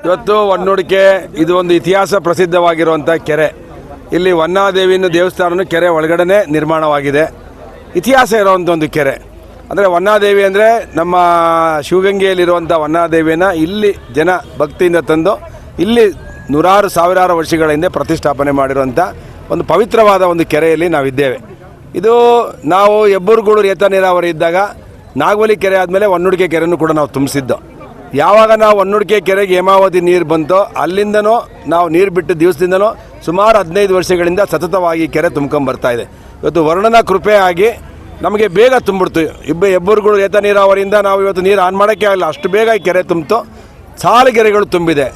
ಇವತ್ತು ಹೊನ್ನೂಡಿಕೆ ಇದು ಒಂದು ಇತಿಹಾಸ ಪ್ರಸಿದ್ಧವಾಗಿರುವಂಥ ಕೆರೆ. ಇಲ್ಲಿ ವನ್ನಾದೇವಿನ ದೇವಸ್ಥಾನನೂ ಕೆರೆ ಒಳಗಡೆ ನಿರ್ಮಾಣವಾಗಿದೆ. ಇತಿಹಾಸ ಇರುವಂಥ ಒಂದು ಕೆರೆ. ಅಂದರೆ ವನ್ನಾದೇವಿ ಅಂದರೆ ನಮ್ಮ ಶಿವಗಂಗೆಯಲ್ಲಿರುವಂಥ ವನ್ನಾದೇವಿಯನ್ನು ಇಲ್ಲಿ ಜನ ಭಕ್ತಿಯಿಂದ ತಂದು ಇಲ್ಲಿ ನೂರಾರು ಸಾವಿರಾರು ವರ್ಷಗಳ ಹಿಂದೆ ಪ್ರತಿಷ್ಠಾಪನೆ ಮಾಡಿರುವಂಥ ಒಂದು ಪವಿತ್ರವಾದ ಒಂದು ಕೆರೆಯಲ್ಲಿ ನಾವಿದ್ದೇವೆ. ಇದು ನಾವು ಹೆಬ್ಬೂರುಗೂಡೂರು ಏತ ನೀರಾವರಿ ಇದ್ದಾಗ ನಾಗವಲಿ ಕೆರೆ ಆದಮೇಲೆ ಹೊನ್ನೂಡಿಕೆ ಕೆರೆನೂ ಕೂಡ ನಾವು ತುಂಬಿಸಿದ್ದು. ಯಾವಾಗ ನಾವು ಹೊನ್ನೂಡಿಕೆ ಕೆರೆಗೆ ಹೇಮಾವತಿ ನೀರು ಬಂತೋ ಅಲ್ಲಿಂದನೂ ನಾವು ನೀರು ಬಿಟ್ಟು ದಿವಸದಿಂದನೂ ಸುಮಾರು 15 ವರ್ಷಗಳಿಂದ ಸತತವಾಗಿ ಕೆರೆ ತುಂಬ್ಕೊಂಬರ್ತಾ ಇದೆ. ಇವತ್ತು ವರ್ಣನ ಕೃಪೆ ಆಗಿ ನಮಗೆ ಬೇಗ ತುಂಬಿಡ್ತು. ಹೆಬ್ಬೂರುಗೂಡೂರು ಏತ ನೀರಾವರಿಯಿಂದ ನಾವು ಇವತ್ತು ನೀರು ಆನ್ ಮಾಡೋಕ್ಕೆ ಆಗಲ್ಲ, ಅಷ್ಟು ಬೇಗ ಈ ಕೆರೆ ತುಂಬಿತು. ಸಾಲು ಕೆರೆಗಳು ತುಂಬಿದೆ.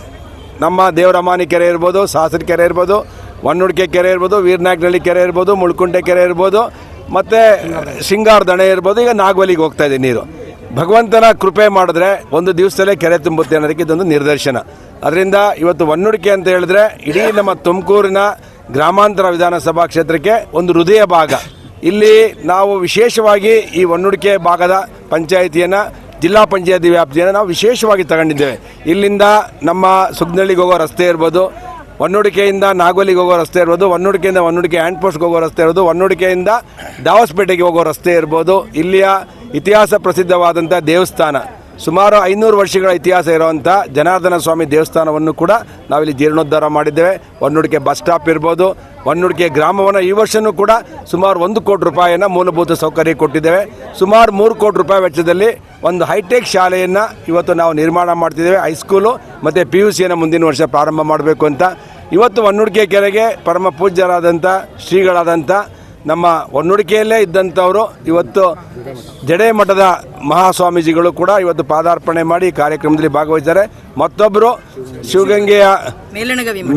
ನಮ್ಮ ದೇವರಮಾನಿ ಕೆರೆ ಇರ್ಬೋದು, ಸಾಸರ ಕೆರೆ ಇರ್ಬೋದು, ಹೊನ್ನೂಡಿಕೆ ಕೆರೆ ಇರ್ಬೋದು, ವೀರನಾಯಕನಹಳ್ಳಿ ಕೆರೆ ಇರ್ಬೋದು, ಮುಳ್ಕುಂಟೆ ಕೆರೆ ಇರ್ಬೋದು, ಮತ್ತು ಶೃಂಗಾರ ದಣೆ ಇರ್ಬೋದು. ಈಗ ನಾಗವಲಿಗೆ ಹೋಗ್ತಾ ಇದೆ ನೀರು. ಭಗವಂತನ ಕೃಪೆ ಮಾಡಿದ್ರೆ ಒಂದು ದಿವಸದಲ್ಲೇ ಕೆರೆ ತುಂಬುತ್ತೆ ಅನ್ನೋದಕ್ಕೆ ಇದೊಂದು ನಿದರ್ಶನ. ಅದರಿಂದ ಇವತ್ತು ಹೊನ್ನೂಡಿಕೆ ಅಂತ ಹೇಳಿದ್ರೆ ಇಡೀ ನಮ್ಮ ತುಮಕೂರಿನ ಗ್ರಾಮಾಂತರ ವಿಧಾನಸಭಾ ಕ್ಷೇತ್ರಕ್ಕೆ ಒಂದು ಹೃದಯ ಭಾಗ. ಇಲ್ಲಿ ನಾವು ವಿಶೇಷವಾಗಿ ಈ ಹೊನ್ನೂಡಿಕೆ ಭಾಗದ ಪಂಚಾಯಿತಿಯನ್ನು ಜಿಲ್ಲಾ ಪಂಚಾಯತಿ ವ್ಯಾಪ್ತಿಯನ್ನು ನಾವು ವಿಶೇಷವಾಗಿ ತಗೊಂಡಿದ್ದೇವೆ. ಇಲ್ಲಿಂದ ನಮ್ಮ ಸುಗ್ನಳ್ಳಿಗೆ ಹೋಗೋ ರಸ್ತೆ ಇರ್ಬೋದು, ಹೊನ್ನೂಡಿಕೆಯಿಂದ ನಾಗೋಲಿಗೆ ಹೋಗೋ ರಸ್ತೆ ಇರ್ಬೋದು, ಹೊನ್ನೂಡಿಕೆಯಿಂದ ಹೊನ್ನೂಡಿಕೆ ಹ್ಯಾಂಡ್ ಪೋಸ್ಟ್ಗೆ ಹೋಗೋ ರಸ್ತೆ ಇರ್ಬೋದು, ಹೊನ್ನೂಡಿಕೆಯಿಂದ ದಾವಸ್ಪೇಟೆಗೆ ಹೋಗೋ ರಸ್ತೆ ಇರ್ಬೋದು. ಇಲ್ಲಿಯ ಇತಿಹಾಸ ಪ್ರಸಿದ್ಧವಾದಂಥ ದೇವಸ್ಥಾನ, ಸುಮಾರು 500 ವರ್ಷಗಳ ಇತಿಹಾಸ ಇರುವಂಥ ಜನಾರ್ದನ ಸ್ವಾಮಿ ದೇವಸ್ಥಾನವನ್ನು ಕೂಡ ನಾವಿಲ್ಲಿ ಜೀರ್ಣೋದ್ಧಾರ ಮಾಡಿದ್ದೇವೆ. ಹೊನ್ನೂಡಿಕೆ ಬಸ್ ಸ್ಟಾಪ್ ಇರ್ಬೋದು, ಹೊನ್ನೂಡಿಕೆ ಗ್ರಾಮವನ್ನು ಈ ವರ್ಷವೂ ಕೂಡ ಸುಮಾರು 1 ಕೋಟಿ ರೂಪಾಯಿಯನ್ನು ಮೂಲಭೂತ ಸೌಕರ್ಯ ಕೊಟ್ಟಿದ್ದೇವೆ. ಸುಮಾರು 3 ಕೋಟಿ ರೂಪಾಯಿ ವೆಚ್ಚದಲ್ಲಿ ಒಂದು ಹೈಟೆಕ್ ಶಾಲೆಯನ್ನು ಇವತ್ತು ನಾವು ನಿರ್ಮಾಣ ಮಾಡ್ತಿದ್ದೇವೆ. ಹೈಸ್ಕೂಲು ಮತ್ತು PUCಯನ್ನು ಮುಂದಿನ ವರ್ಷ ಪ್ರಾರಂಭ ಮಾಡಬೇಕು ಅಂತ. ಇವತ್ತು ಹೊನ್ನೂಡಿಕೆ ಕೆರೆಗೆ ಪರಮ ಪೂಜ್ಯರಾದಂಥ ಶ್ರೀಗಳಾದಂಥ ನಮ್ಮ ಹೊನ್ನೂಡಿಕೆಯಲ್ಲೇ ಇದ್ದಂಥವರು ಇವತ್ತು ಜಡೆ ಮಠದ ಮಹಾಸ್ವಾಮೀಜಿಗಳು ಕೂಡ ಇವತ್ತು ಪಾದಾರ್ಪಣೆ ಮಾಡಿ ಕಾರ್ಯಕ್ರಮದಲ್ಲಿ ಭಾಗವಹಿಸಿದ್ದಾರೆ. ಮತ್ತೊಬ್ಬರು ಶಿವಗಂಗೆಯ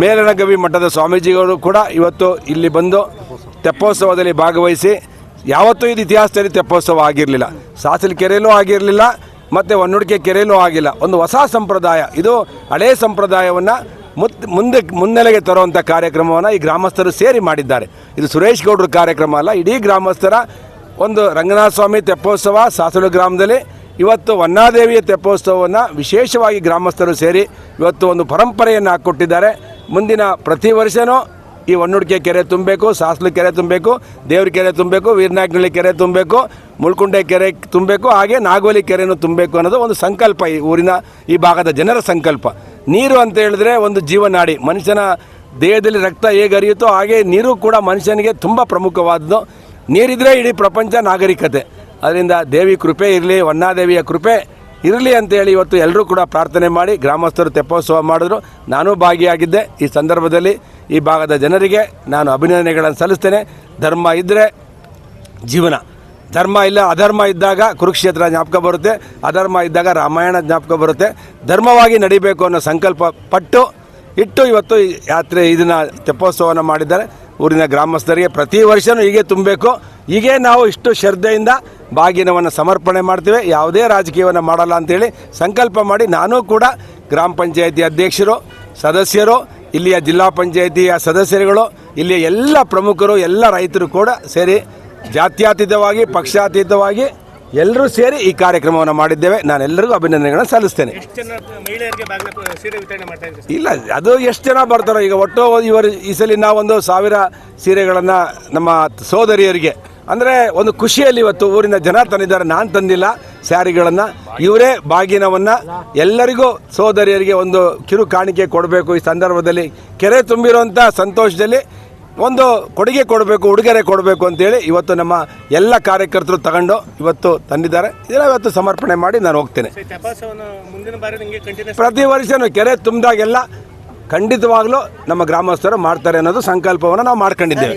ಮೇಲಣಗವಿ ಮಠದ ಸ್ವಾಮೀಜಿಗಳು ಕೂಡ ಇವತ್ತು ಇಲ್ಲಿ ಬಂದು ತೆಪ್ಪೋತ್ಸವದಲ್ಲಿ ಭಾಗವಹಿಸಿ, ಯಾವತ್ತೂ ಇದು ಇತಿಹಾಸದಲ್ಲಿ ತೆಪ್ಪೋತ್ಸವ ಆಗಿರಲಿಲ್ಲ, ಸಾಸಲ ಕೆರೆಯಲ್ಲೂ ಆಗಿರಲಿಲ್ಲ, ಮತ್ತು ಹೊನ್ನೂಡಿಕೆ ಕೆರೆಯಲ್ಲೂ ಆಗಿಲ್ಲ. ಒಂದು ಹೊಸ ಸಂಪ್ರದಾಯ, ಇದು ಹಳೆಯ ಸಂಪ್ರದಾಯವನ್ನು ಮುನ್ನೆಲೆಗೆ ತರುವಂಥ ಕಾರ್ಯಕ್ರಮವನ್ನು ಈ ಗ್ರಾಮಸ್ಥರು ಸೇರಿ ಮಾಡಿದ್ದಾರೆ. ಇದು ಸುರೇಶ್ ಗೌಡ್ರ ಕಾರ್ಯಕ್ರಮ ಅಲ್ಲ, ಇಡೀ ಗ್ರಾಮಸ್ಥರ ಒಂದು ರಂಗನಾಥ ಸ್ವಾಮಿ ತೆಪ್ಪೋತ್ಸವ ಸಾಸಲು ಗ್ರಾಮದಲ್ಲಿ ಇವತ್ತು ವನ್ನಾದೇವಿಯ ತೆಪ್ಪೋತ್ಸವವನ್ನು ವಿಶೇಷವಾಗಿ ಗ್ರಾಮಸ್ಥರು ಸೇರಿ ಇವತ್ತು ಒಂದು ಪರಂಪರೆಯನ್ನು ಹಾಕ್ಕೊಟ್ಟಿದ್ದಾರೆ. ಮುಂದಿನ ಪ್ರತಿ ವರ್ಷವೂ ಈ ಹೊನ್ನೂಡಿಕೆ ಕೆರೆ ತುಂಬಬೇಕು, ಸಾಸಲು ಕೆರೆ ತುಂಬಬೇಕು, ದೇವ್ರ ಕೆರೆ ತುಂಬಬೇಕು, ವೀರನಾಯಕನಹಳ್ಳಿ ಕೆರೆ ತುಂಬಬೇಕು, ಮುಳ್ಕುಂಟೆ ಕೆರೆ ತುಂಬಬೇಕು, ಹಾಗೆ ನಾಗೋಲಿ ಕೆರೆನೂ ತುಂಬಬೇಕು ಅನ್ನೋದು ಒಂದು ಸಂಕಲ್ಪ, ಈ ಊರಿನ ಈ ಭಾಗದ ಜನರ ಸಂಕಲ್ಪ. ನೀರು ಅಂತ ಹೇಳಿದ್ರೆ ಒಂದು ಜೀವನಾಡಿ. ಮನುಷ್ಯನ ದೇಹದಲ್ಲಿ ರಕ್ತ ಹೇಗೆ ಹರಿಯುತ್ತೋ ಹಾಗೆ ನೀರು ಕೂಡ ಮನುಷ್ಯನಿಗೆ ತುಂಬ ಪ್ರಮುಖವಾದದ್ದು. ನೀರಿದ್ರೆ ಇಡೀ ಪ್ರಪಂಚ ನಾಗರಿಕತೆ. ಅದರಿಂದ ದೇವಿ ಕೃಪೆ ಇರಲಿ, ವನ್ನಾದೇವಿಯ ಕೃಪೆ ಇರಲಿ ಅಂತೇಳಿ ಇವತ್ತು ಎಲ್ಲರೂ ಕೂಡ ಪ್ರಾರ್ಥನೆ ಮಾಡಿ ಗ್ರಾಮಸ್ಥರು ತೆಪ್ಪೋತ್ಸವ ಮಾಡಿದ್ರು. ನಾನೂ ಭಾಗಿಯಾಗಿದ್ದೆ. ಈ ಸಂದರ್ಭದಲ್ಲಿ ಈ ಭಾಗದ ಜನರಿಗೆ ನಾನು ಅಭಿನಂದನೆಗಳನ್ನು ಸಲ್ಲಿಸ್ತೇನೆ. ಧರ್ಮ ಇದ್ದರೆ ಜೀವನ, ಧರ್ಮ ಇಲ್ಲ ಅಧರ್ಮ ಇದ್ದಾಗ ಕುರುಕ್ಷೇತ್ರ ಜ್ಞಾಪಕ ಬರುತ್ತೆ, ಅಧರ್ಮ ಇದ್ದಾಗ ರಾಮಾಯಣ ಜ್ಞಾಪಕ ಬರುತ್ತೆ. ಧರ್ಮವಾಗಿ ನಡಿಬೇಕು ಅನ್ನೋ ಸಂಕಲ್ಪ ಇಟ್ಟು ಇವತ್ತು ಯಾತ್ರೆ ಇದನ್ನು ತೆಪ್ಪೋತ್ಸವವನ್ನು ಮಾಡಿದ್ದಾರೆ. ಊರಿನ ಗ್ರಾಮಸ್ಥರಿಗೆ ಪ್ರತಿ ವರ್ಷವೂ ಹೀಗೆ ತುಂಬಬೇಕು. ಹೀಗೆ ನಾವು ಇಷ್ಟು ಶ್ರದ್ಧೆಯಿಂದ ಬಾಗಿನವನ್ನು ಸಮರ್ಪಣೆ ಮಾಡ್ತೀವಿ, ಯಾವುದೇ ರಾಜಕೀಯವನ್ನು ಮಾಡಲ್ಲ ಅಂತೇಳಿ ಸಂಕಲ್ಪ ಮಾಡಿ ನಾನು ಕೂಡ ಗ್ರಾಮ ಪಂಚಾಯತಿ ಅಧ್ಯಕ್ಷರು, ಸದಸ್ಯರು, ಇಲ್ಲಿಯ ಜಿಲ್ಲಾ ಪಂಚಾಯತಿಯ ಸದಸ್ಯರುಗಳು, ಇಲ್ಲಿಯ ಎಲ್ಲ ಪ್ರಮುಖರು, ಎಲ್ಲ ರೈತರು ಕೂಡ ಸೇರಿ ಜಾತ್ಯತೀತವಾಗಿ ಪಕ್ಷಾತೀತವಾಗಿ ಎಲ್ಲರೂ ಸೇರಿ ಈ ಕಾರ್ಯಕ್ರಮವನ್ನು ಮಾಡಿದ್ದೇವೆ. ನಾನೆಲ್ಲರಿಗೂ ಅಭಿನಂದನೆಗಳನ್ನು ಸಲ್ಲಿಸ್ತೇನೆ. ಇಲ್ಲ, ಅದು ಎಷ್ಟು ಜನ ಬರ್ತಾರೋ, ಈಗ ಒಟ್ಟು ಈ ಸಲ ನಾವೊಂದು 1000 ಸೀರೆಗಳನ್ನು ನಮ್ಮ ಸೋದರಿಯರಿಗೆ, ಅಂದರೆ ಒಂದು ಖುಷಿಯಲ್ಲಿ ಇವತ್ತು ಊರಿನ ಜನ ತಂದಿದ್ದಾರೆ, ನಾನು ತಂದಿಲ್ಲ ಸ್ಯಾರಿಗಳನ್ನು. ಇವರೇ ಬಾಗಿನವನ್ನು ಎಲ್ಲರಿಗೂ ಸೋದರಿಯರಿಗೆ ಒಂದು ಕಿರು ಕಾಣಿಕೆ ಕೊಡಬೇಕು. ಈ ಸಂದರ್ಭದಲ್ಲಿ ಕೆರೆ ತುಂಬಿರುವಂಥ ಸಂತೋಷದಲ್ಲಿ ಒಂದು ಕೊಡುಗೆ ಕೊಡಬೇಕು, ಉಡುಗೊರೆ ಕೊಡಬೇಕು ಅಂತೇಳಿ ಇವತ್ತು ನಮ್ಮ ಎಲ್ಲ ಕಾರ್ಯಕರ್ತರು ತಗೊಂಡು ಇವತ್ತು ತಂದಿದ್ದಾರೆ. ಇದನ್ನು ಇವತ್ತು ಸಮರ್ಪಣೆ ಮಾಡಿ ನಾನು ಹೋಗ್ತೇನೆ. ಪ್ರತಿ ವರ್ಷವೂ ಕೆರೆ ತುಂಬಿದಾಗೆಲ್ಲ ಖಂಡಿತವಾಗ್ಲೂ ನಮ್ಮ ಗ್ರಾಮಸ್ಥರು ಮಾಡ್ತಾರೆ ಅನ್ನೋದು ಸಂಕಲ್ಪವನ್ನು ನಾವು ಮಾಡ್ಕೊಂಡಿದ್ದೇವೆ.